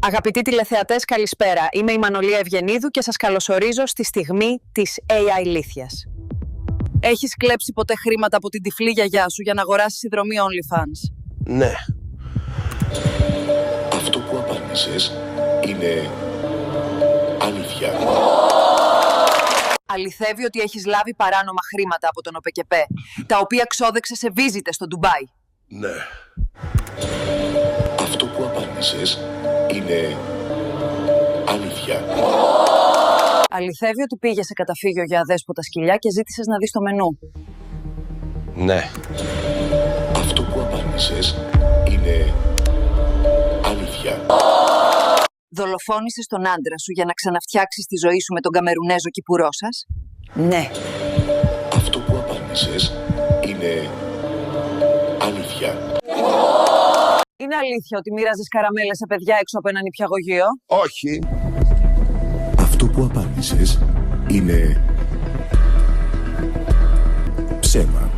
Αγαπητοί τηλεθεατές, καλησπέρα. Είμαι η Μανολία Ευγενίδου και σας καλωσορίζω στη στιγμή της AI ηλίθειας. Έχεις κλέψει ποτέ χρήματα από την τυφλή γιαγιά σου για να αγοράσεις συνδρομή OnlyFans? Ναι. Αυτό που απάντησες είναι αλήθεια. Αληθεύει ότι έχεις λάβει παράνομα χρήματα από τον ΟΠΕΚΕΠΕ, τα οποία ξόδεξες σε βίζιτες στο Ντουμπάι? Ναι. Αυτό που απάντησες είναι αλήθεια. Αληθεύει ότι πήγες σε καταφύγιο για αδέσποτα σκυλιά και ζήτησες να δεις το μενού? Ναι. Αυτό που απάντησες είναι αλήθεια. Δολοφόνησες τον άντρα σου για να ξαναφτιάξεις τη ζωή σου με τον Καμερουνέζο κυπουρό σας? Ναι. Αυτό που απάντησες είναι αλήθεια. Είναι αλήθεια ότι μοίραζες καραμέλες σε παιδιά έξω από ένα νηπιαγωγείο? Όχι. Αυτό που απάντησες είναι ψέμα.